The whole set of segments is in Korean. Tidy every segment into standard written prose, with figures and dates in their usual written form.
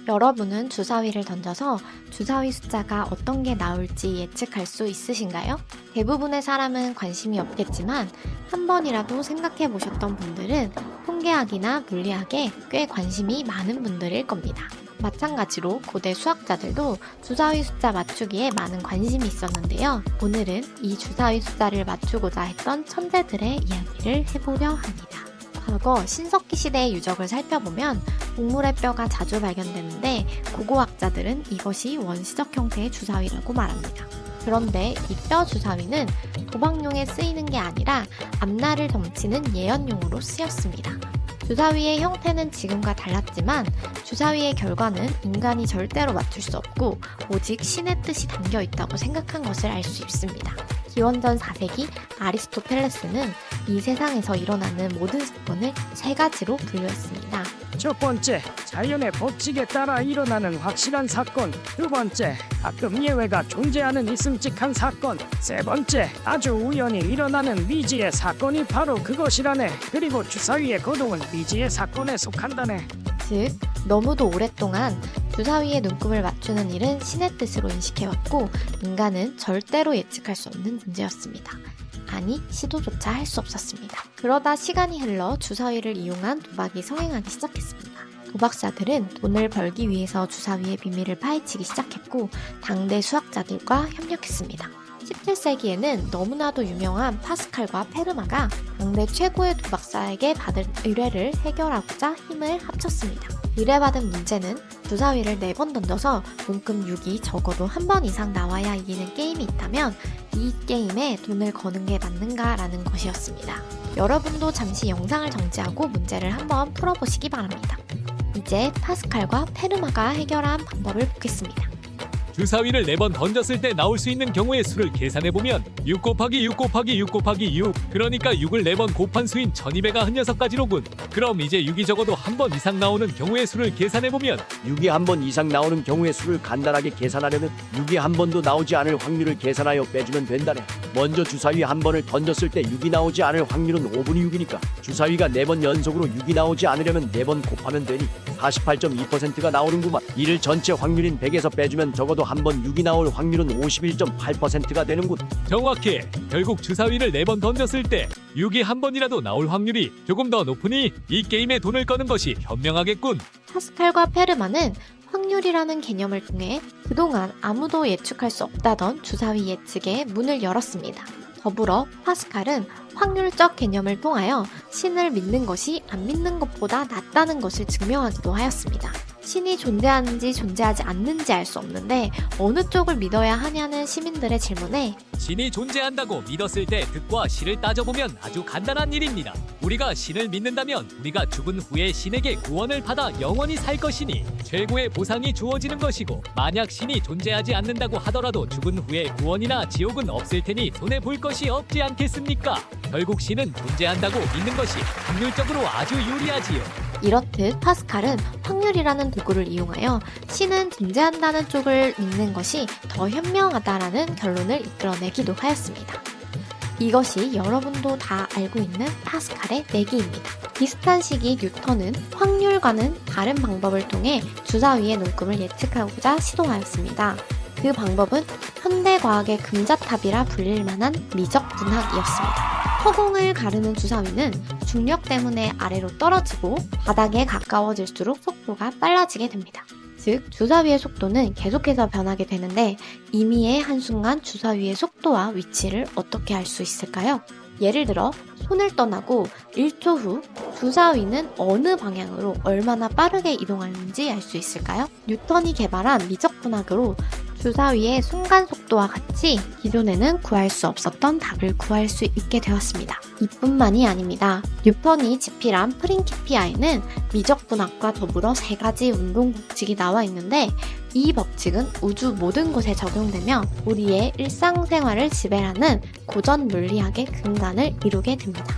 여러분은 주사위를 던져서 주사위 숫자가 어떤 게 나올지 예측할 수 있으신가요? 대부분의 사람은 관심이 없겠지만 한 번이라도 생각해 보셨던 분들은 통계학이나 물리학에 꽤 관심이 많은 분들일 겁니다. 마찬가지로 고대 수학자들도 주사위 숫자 맞추기에 많은 관심이 있었는데요. 오늘은 이 주사위 숫자를 맞추고자 했던 천재들의 이야기를 해보려 합니다. 과거 신석기 시대의 유적을 살펴보면 동물의 뼈가 자주 발견되는데 고고학자들은 이것이 원시적 형태의 주사위라고 말합니다. 그런데 이 뼈 주사위는 도박용에 쓰이는 게 아니라 앞날을 점치는 예언용으로 쓰였습니다. 주사위의 형태는 지금과 달랐지만 주사위의 결과는 인간이 절대로 맞출 수 없고 오직 신의 뜻이 담겨 있다고 생각한 것을 알 수 있습니다. 기원전 4세기 아리스토텔레스는 이 세상에서 일어나는 모든 사건을 세 가지로 분류했습니다. 첫 번째, 자연의 법칙에 따라 일어나는 확실한 사건. 두 번째, 가끔 예외가 존재하는 있음직한 사건. 세 번째, 아주 우연히 일어나는 미지의 사건이 바로 그것이라네. 그리고 주사위의 거동은 미지의 사건에 속한다네. 즉, 너무도 오랫동안 주사위의 눈금을 맞추는 일은 신의 뜻으로 인식해왔고 인간은 절대로 예측할 수 없는 문제였습니다. 아니, 시도조차 할 수 없었습니다. 그러다 시간이 흘러 주사위를 이용한 도박이 성행하기 시작했습니다. 도박사들은 돈을 벌기 위해서 주사위의 비밀을 파헤치기 시작했고 당대 수학자들과 협력했습니다. 17세기에는 너무나도 유명한 파스칼과 페르마가 당대 최고의 도박사에게 받은 의뢰를 해결하고자 힘을 합쳤습니다. 의뢰받은 문제는 주사위를 4번 던져서 눈금 6이 적어도 한 번 이상 나와야 이기는 게임이 있다면 이 게임에 돈을 거는 게 맞는가라는 것이었습니다. 여러분도 잠시 영상을 정지하고 문제를 한번 풀어보시기 바랍니다. 이제 파스칼과 페르마가 해결한 방법을 보겠습니다. 주사위를 4번 던졌을 때 나올 수 있는 경우의 수를 계산해보면 6 곱하기 6 곱하기 6 곱하기 6 그러니까 6을 4번 곱한 수인 1200가 한 6가지로군. 그럼 이제 6이 적어도 한 번 이상 나오는 경우의 수를 계산해보면 6이 한 번 이상 나오는 경우의 수를 간단하게 계산하려면 6이 한 번도 나오지 않을 확률을 계산하여 빼주면 된다네. 먼저 주사위 한 번을 던졌을 때 6이 나오지 않을 확률은 5분의 6이니까 주사위가 4번 연속으로 6이 나오지 않으려면 4번 곱하면 되니 48.2%가 나오는구만. 이를 전체 확률인 100에서 빼주면 적어도 한 번 6이 나올 확률은 51.8%가 되는군. 정확해. 결국 주사위를 4번 던졌을 때 6이 한 번이라도 나올 확률이 조금 더 높으니 이 게임에 돈을 거는 것이 현명하겠군. 파스칼과 페르마는 확률이라는 개념을 통해 그동안 아무도 예측할 수 없다던 주사위 예측의 문을 열었습니다. 더불어 파스칼은 확률적 개념을 통하여 신을 믿는 것이 안 믿는 것보다 낫다는 것을 증명하기도 하였습니다. 신이 존재하는지 존재하지 않는지 알 수 없는데 어느 쪽을 믿어야 하냐는 시민들의 질문에 신이 존재한다고 믿었을 때 득과 실을 따져보면 아주 간단한 일입니다. 우리가 신을 믿는다면 우리가 죽은 후에 신에게 구원을 받아 영원히 살 것이니 최고의 보상이 주어지는 것이고, 만약 신이 존재하지 않는다고 하더라도 죽은 후에 구원이나 지옥은 없을 테니 손해볼 것이 없지 않겠습니까? 결국 신은 존재한다고 믿는 것이 확률적으로 아주 유리하지요. 이렇듯 파스칼은 확률이라는 도구를 이용하여 신은 존재한다는 쪽을 믿는 것이 더 현명하다라는 결론을 이끌어내기도 하였습니다. 이것이 여러분도 다 알고 있는 파스칼의 내기입니다. 비슷한 시기 뉴턴은 확률과는 다른 방법을 통해 주사위의 눈금을 예측하고자 시도하였습니다. 그 방법은 현대과학의 금자탑이라 불릴 만한 미적분학이었습니다. 허공을 가르는 주사위는 중력 때문에 아래로 떨어지고 바닥에 가까워질수록 속도가 빨라지게 됩니다. 즉, 주사위의 속도는 계속해서 변하게 되는데 임의의 한순간 주사위의 속도와 위치를 어떻게 알 수 있을까요? 예를 들어 손을 떠나고 1초 후 주사위는 어느 방향으로 얼마나 빠르게 이동하는지 알 수 있을까요? 뉴턴이 개발한 미적분학으로 주사위의 순간 속도와 같이 기존에는 구할 수 없었던 답을 구할 수 있게 되었습니다. 이뿐만이 아닙니다. 뉴턴이 집필한 프린키피아에는 미적분학과 더불어 3가지 운동 법칙이 나와 있는데 이 법칙은 우주 모든 곳에 적용되며 우리의 일상생활을 지배하는 고전 물리학의 근간을 이루게 됩니다.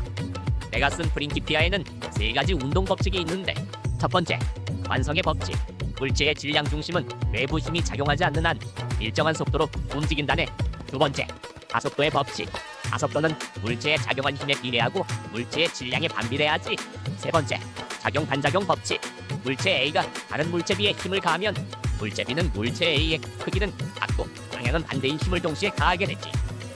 내가 쓴 프린키피아에는 3가지 운동 법칙이 있는데, 첫 번째, 관성의 법칙. 물체의 질량 중심은 외부 힘이 작용하지 않는 한 일정한 속도로 움직인다네. 두 번째, 가속도의 법칙. 가속도는 물체에 작용한 힘에 비례하고 물체의 질량에 반비례하지. 세 번째, 작용 반작용 법칙. 물체 A가 다른 물체 B에 힘을 가하면 물체 B는 물체 A의 크기는 작고 방향은 반대인 힘을 동시에 가하게 되지.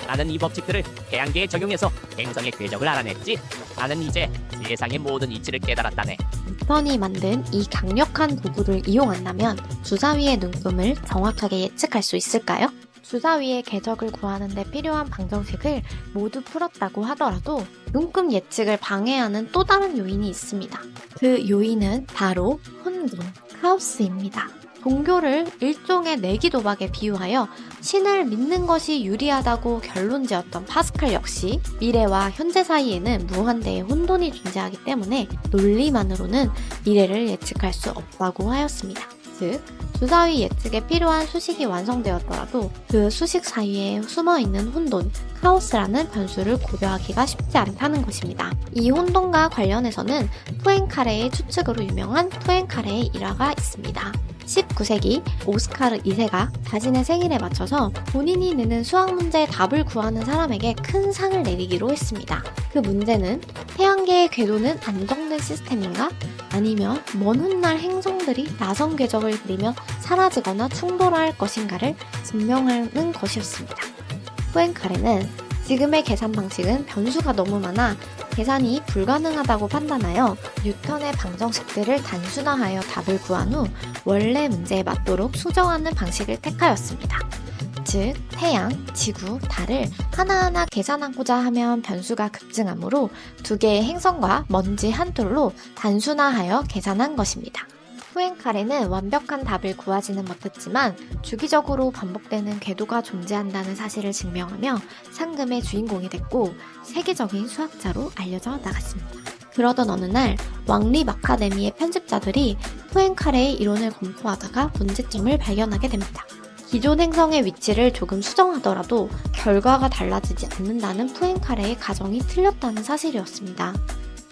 나는 이 법칙들을 태양계에 적용해서 행성의 궤적을 알아냈지. 나는 이제 세상의 모든 이치를 깨달았다네. 뉴턴이 만든 이 강력한 도구를 이용한다면 주사위의 눈금을 정확하게 예측할 수 있을까요? 주사위의 궤적을 구하는 데 필요한 방정식을 모두 풀었다고 하더라도 눈금 예측을 방해하는 또 다른 요인이 있습니다. 그 요인은 바로 혼돈, 카오스입니다. 종교를 일종의 내기 도박에 비유하여 신을 믿는 것이 유리하다고 결론지었던 파스칼 역시 미래와 현재 사이에는 무한대의 혼돈이 존재하기 때문에 논리만으로는 미래를 예측할 수 없다고 하였습니다. 즉, 주사위 예측에 필요한 수식이 완성되었더라도 그 수식 사이에 숨어있는 혼돈, 카오스라는 변수를 고려하기가 쉽지 않다는 것입니다. 이 혼돈과 관련해서는 푸엔카레의 추측으로 유명한 푸엔카레의 일화가 있습니다. 19세기 오스카르 2세가 자신의 생일에 맞춰서 본인이 내는 수학 문제의 답을 구하는 사람에게 큰 상을 내리기로 했습니다. 그 문제는 태양계의 궤도는 안정된 시스템인가? 아니면 먼 훗날 행성들이 나선 궤적을 그리며 사라지거나 충돌할 것인가를 증명하는 것이었습니다. 푸엔카레는 지금의 계산 방식은 변수가 너무 많아 계산이 불가능하다고 판단하여 뉴턴의 방정식들을 단순화하여 답을 구한 후 원래 문제에 맞도록 수정하는 방식을 택하였습니다. 즉, 태양, 지구, 달을 하나하나 계산하고자 하면 변수가 급증하므로 두 개의 행성과 먼지 한 톨로 단순화하여 계산한 것입니다. 푸엔카레는 완벽한 답을 구하지는 못했지만 주기적으로 반복되는 궤도가 존재한다는 사실을 증명하며 상금의 주인공이 됐고 세계적인 수학자로 알려져 나갔습니다. 그러던 어느 날 왕립 아카데미의 편집자들이 푸엔카레의 이론을 검토하다가 문제점을 발견하게 됩니다. 기존 행성의 위치를 조금 수정하더라도 결과가 달라지지 않는다는 푸엔카레의 가정이 틀렸다는 사실이었습니다.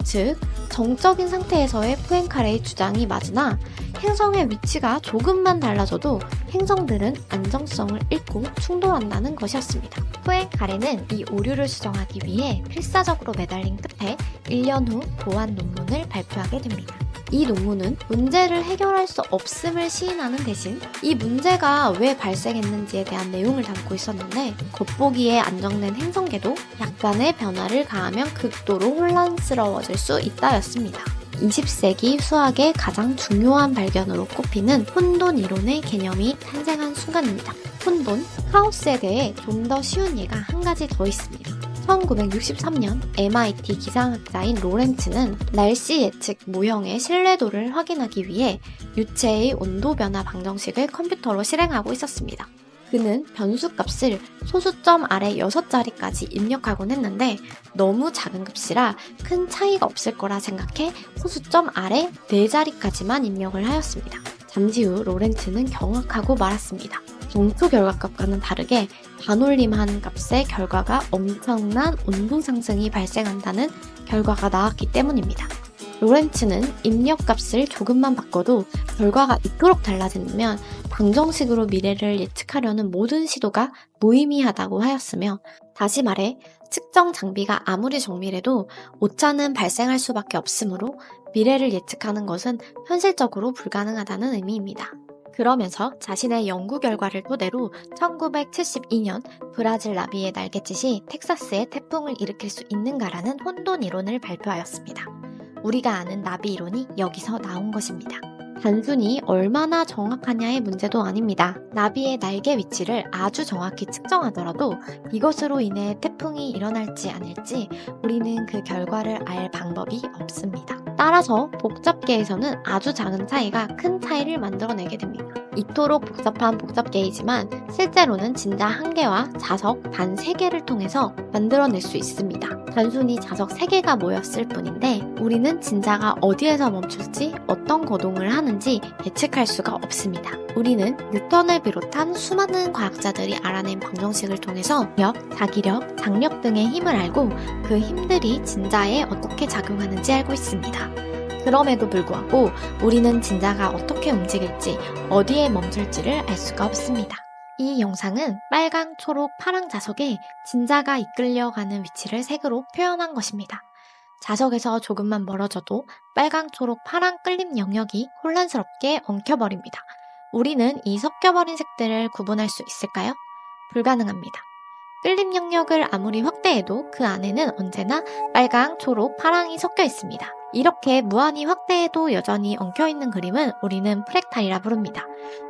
즉, 정적인 상태에서의 푸엔카레의 주장이 맞으나 행성의 위치가 조금만 달라져도 행성들은 안정성을 잃고 충돌한다는 것이었습니다. 푸엔카레는 이 오류를 수정하기 위해 필사적으로 매달린 끝에 1년 후 보완 논문을 발표하게 됩니다. 이 논문은 문제를 해결할 수 없음을 시인하는 대신 이 문제가 왜 발생했는지에 대한 내용을 담고 있었는데 겉보기에 안정된 행성계도 약간의 변화를 가하면 극도로 혼란스러워질 수 있다였습니다. 20세기 수학의 가장 중요한 발견으로 꼽히는 혼돈 이론의 개념이 탄생한 순간입니다. 혼돈, 카오스에 대해 좀 더 쉬운 예가 한 가지 더 있습니다. 1963년 MIT 기상학자인 로렌츠는 날씨 예측 모형의 신뢰도를 확인하기 위해 유체의 온도 변화 방정식을 컴퓨터로 실행하고 있었습니다. 그는 변수값을 소수점 아래 6자리까지 입력하곤 했는데 너무 작은 값이라 큰 차이가 없을 거라 생각해 소수점 아래 4자리까지만 입력을 하였습니다. 잠시 후 로렌츠는 경악하고 말았습니다. 정초 결과값과는 다르게 반올림한 값의 결과가 엄청난 온도 상승이 발생한다는 결과가 나왔기 때문입니다. 로렌츠는 입력값을 조금만 바꿔도 결과가 이토록 달라진다면 방정식으로 미래를 예측하려는 모든 시도가 무의미하다고 하였으며 다시 말해 측정 장비가 아무리 정밀해도 오차는 발생할 수밖에 없으므로 미래를 예측하는 것은 현실적으로 불가능하다는 의미입니다. 그러면서 자신의 연구 결과를 토대로 1972년 브라질 나비의 날갯짓이 텍사스에 태풍을 일으킬 수 있는가라는 혼돈 이론을 발표하였습니다. 우리가 아는 나비 이론이 여기서 나온 것입니다. 단순히 얼마나 정확하냐의 문제도 아닙니다. 나비의 날개 위치를 아주 정확히 측정하더라도 이것으로 인해 태풍이 일어날지 아닐지 우리는 그 결과를 알 방법이 없습니다. 따라서 복잡계에서는 아주 작은 차이가 큰 차이를 만들어내게 됩니다. 이토록 복잡한 복잡계이지만 실제로는 진자 1개와 자석 단 3개를 통해서 만들어낼 수 있습니다. 단순히 자석 3개가 모였을 뿐인데 우리는 진자가 어디에서 멈출지 어떤 거동을 하는지 예측할 수가 없습니다. 우리는 뉴턴을 비롯한 수많은 과학자들이 알아낸 방정식을 통해서 력, 자기력, 장력 등의 힘을 알고 그 힘들이 진자에 어떻게 작용하는지 알고 있습니다. 그럼에도 불구하고 우리는 진자가 어떻게 움직일지 어디에 멈출지를 알 수가 없습니다. 이 영상은 빨강, 초록, 파랑 자석에 진자가 이끌려가는 위치를 색으로 표현한 것입니다. 자석에서 조금만 멀어져도 빨강, 초록, 파랑 끌림 영역이 혼란스럽게 엉켜버립니다. 우리는 이 섞여버린 색들을 구분할 수 있을까요? 불가능합니다. 끌림 영역을 아무리 확대해도 그 안에는 언제나 빨강, 초록, 파랑이 섞여 있습니다. 이렇게 무한히 확대해도 여전히 엉켜있는 그림은 우리는 프랙탈이라 부릅니다.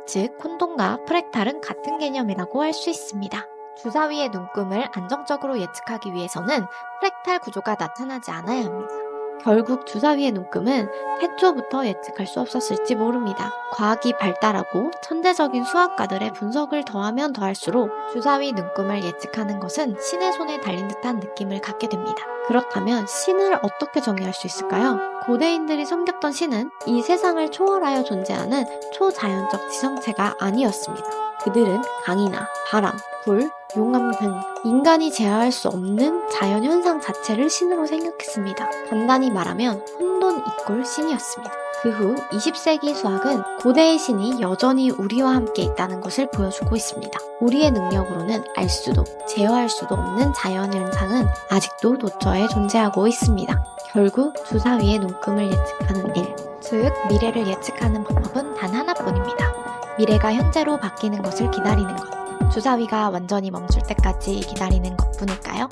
즉, 콘돔과 프랙탈은 같은 개념이라고 할 수 있습니다. 주사위의 눈금을 안정적으로 예측하기 위해서는 프랙탈 구조가 나타나지 않아야 합니다. 결국 주사위의 눈금은 태초부터 예측할 수 없었을지 모릅니다. 과학이 발달하고 천재적인 수학가들의 분석을 더하면 더할수록 주사위 눈금을 예측하는 것은 신의 손에 달린 듯한 느낌을 갖게 됩니다. 그렇다면 신을 어떻게 정의할 수 있을까요? 고대인들이 섬겼던 신은 이 세상을 초월하여 존재하는 초자연적 지성체가 아니었습니다. 그들은 강이나 바람, 불, 용암 등 인간이 제어할 수 없는 자연현상 자체를 신으로 생각했습니다. 간단히 말하면 혼돈 이꼴 신이었습니다. 그 후 20세기 수학은 고대의 신이 여전히 우리와 함께 있다는 것을 보여주고 있습니다. 우리의 능력으로는 알 수도 제어할 수도 없는 자연현상은 아직도 노처에 존재하고 있습니다. 결국 주사위의 눈금을 예측하는 일, 즉 미래를 예측하는 방법은 단 하나뿐입니다. 미래가 현재로 바뀌는 것을 기다리는 것. 주사위가 완전히 멈출 때까지 기다리는 것뿐일까요?